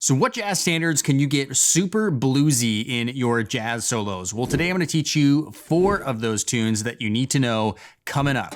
So what jazz standards can you get super bluesy in your jazz solos? Well, today I'm going to teach you 4 of those tunes that you need to know coming up.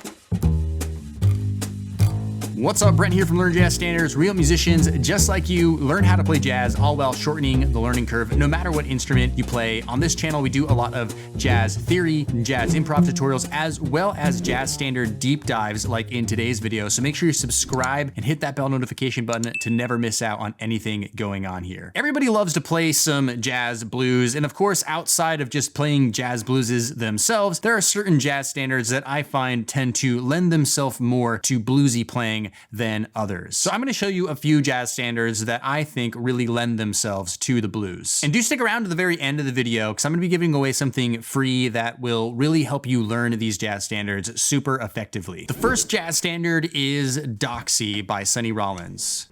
What's up, Brent here from Learn Jazz Standards. Real musicians just like you learn how to play jazz, all while shortening the learning curve no matter what instrument you play. On this channel, we do a lot of jazz theory, jazz improv tutorials, as well as jazz standard deep dives like in today's video. So make sure you subscribe and hit that bell notification button to never miss out on anything going on here. Everybody loves to play some jazz blues. And of course, outside of just playing jazz blueses themselves, there are certain jazz standards that I find tend to lend themselves more to bluesy playing than others. So I'm going to show you a few jazz standards that I think really lend themselves to the blues. And do stick around to the very end of the video because I'm going to be giving away something free that will really help you learn these jazz standards super effectively. The first jazz standard is Doxy by Sonny Rollins.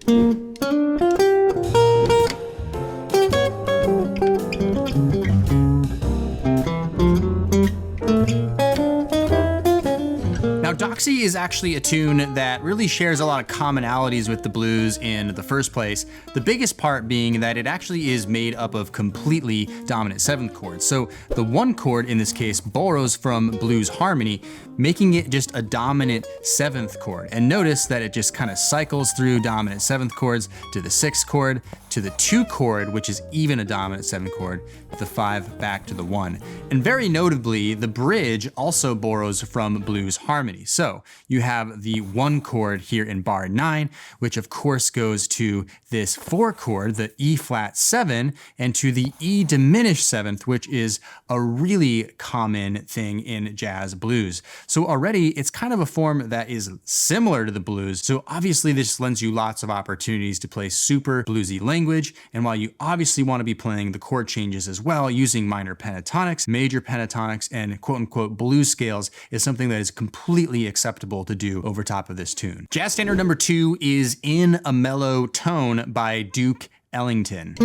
Doxy is actually a tune that really shares a lot of commonalities with the blues in the first place. The biggest part being that it actually is made up of completely dominant 7th chords. So the 1 chord in this case borrows from blues harmony, making it just a dominant 7th chord. And notice that it just kind of cycles through dominant 7th chords to the 6th chord, to the 2 chord, which is even a dominant 7th chord, the 5 back to the 1. And very notably, the bridge also borrows from blues harmony. So you have the 1 chord here in bar 9, which of course goes to this 4 chord, the E flat 7, and to the E diminished 7th, which is a really common thing in jazz blues. So already it's kind of a form that is similar to the blues. So obviously this lends you lots of opportunities to play super bluesy language. And while you obviously want to be playing the chord changes as well, using minor pentatonics, major pentatonics, and quote unquote blues scales is something that is completely acceptable to do over top of this tune. Jazz standard number 2 is In a Mellow Tone by Duke Ellington.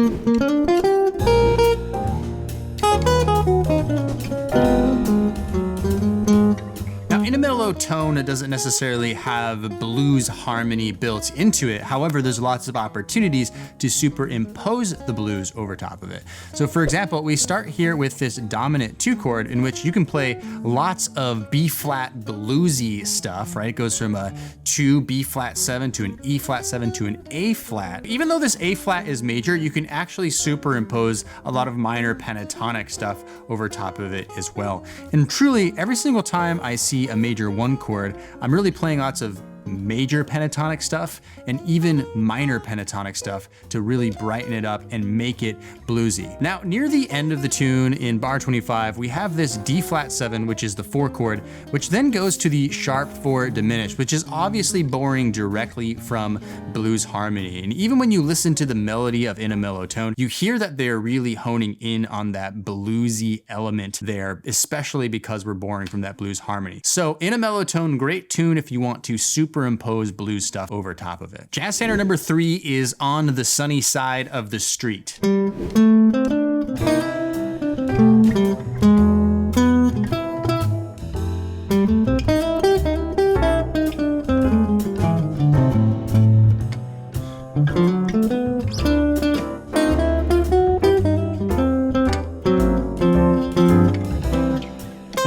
In a mellow tone, it doesn't necessarily have blues harmony built into it. However, there's lots of opportunities to superimpose the blues over top of it. So for example, we start here with this dominant 2 chord in which you can play lots of B flat bluesy stuff, right? It goes from a 2 B flat 7 to an E flat 7 to an A flat. Even though this A flat is major, you can actually superimpose a lot of minor pentatonic stuff over top of it as well. And truly, every single time I see a major 1 chord, I'm really playing lots of major pentatonic stuff and even minor pentatonic stuff to really brighten it up and make it bluesy. Now, near the end of the tune in bar 25, we have this D flat 7, which is the 4 chord, which then goes to the sharp 4 diminished, which is obviously borrowing directly from blues harmony. And even when you listen to the melody of In a Mellow Tone, you hear that they're really honing in on that bluesy element there, especially because we're borrowing from that blues harmony. So In a Mellow Tone, great tune if you want to superimpose blues stuff over top of it. Jazz standard number 3 is On the Sunny Side of the Street.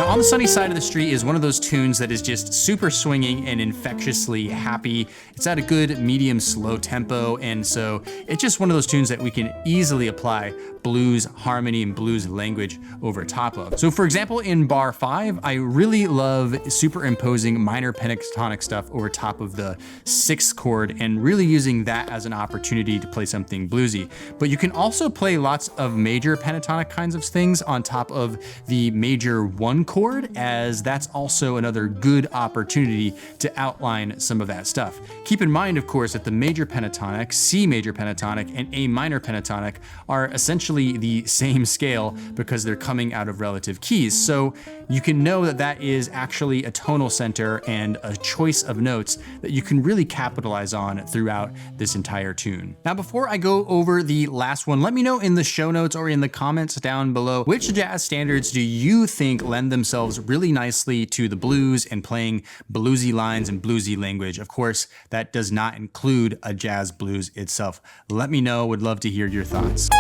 On the Sunny Side of the Street is one of those tunes that is just super swinging and infectiously happy. It's at a good medium slow tempo, and so it's just one of those tunes that we can easily apply blues harmony and blues language over top of. So for example, in bar 5, I really love superimposing minor pentatonic stuff over top of the 6th chord and really using that as an opportunity to play something bluesy. But you can also play lots of major pentatonic kinds of things on top of the major 1 chord, as that's also another good opportunity to outline some of that stuff. Keep in mind, of course, that the major pentatonic, C major pentatonic, and A minor pentatonic are essentially the same scale because they're coming out of relative keys. So you can know that that is actually a tonal center and a choice of notes that you can really capitalize on throughout this entire tune. Now, before I go over the last one, let me know in the show notes or in the comments down below, which jazz standards do you think lend themselves themselves really nicely to the blues and playing bluesy lines and bluesy language. Of course, that does not include a jazz blues itself. Let me know, would love to hear your thoughts.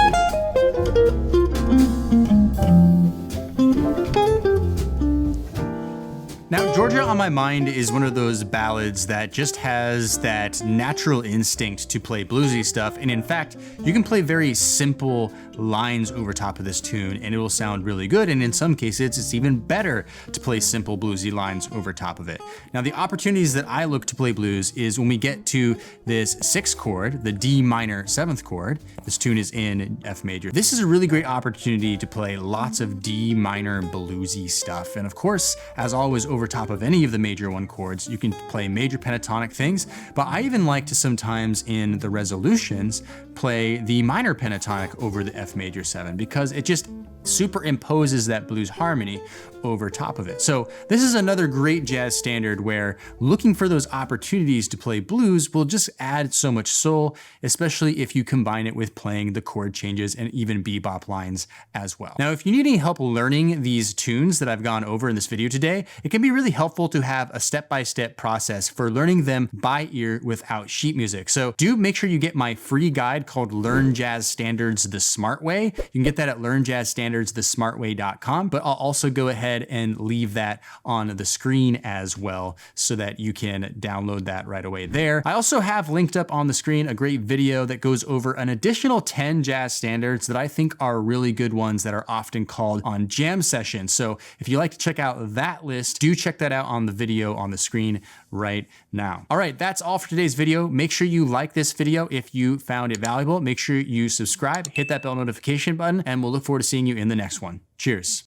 Now, Georgia on My Mind is one of those ballads that just has that natural instinct to play bluesy stuff. And in fact, you can play very simple lines over top of this tune and it will sound really good. And in some cases, it's even better to play simple bluesy lines over top of it. Now, the opportunities that I look to play blues is when we get to this 6th chord, the D minor 7th chord. This tune is in F major. This is a really great opportunity to play lots of D minor bluesy stuff. And of course, as always, over top of any of the major 1 chords, you can play major pentatonic things, but I even like to sometimes in the resolutions play the minor pentatonic over the F major 7 because it just superimposes that blues harmony over top of it. So this is another great jazz standard where looking for those opportunities to play blues will just add so much soul, especially if you combine it with playing the chord changes and even bebop lines as well. Now, if you need any help learning these tunes that I've gone over in this video today, it can be really helpful to have a step-by-step process for learning them by ear without sheet music. So do make sure you get my free guide called Learn Jazz Standards the Smart Way. You can get that at learnjazzstandardsthesmartway.com, but I'll also go ahead and leave that on the screen as well so that you can download that right away there. I also have linked up on the screen a great video that goes over an additional 10 jazz standards that I think are really good ones that are often called on jam sessions. So if you like to check out that list, do check that out on the video on the screen right now. All right, that's all for today's video. Make sure you like this video if you found it valuable. Make sure you subscribe, hit that bell notification button, and we'll look forward to seeing you in the next one. Cheers.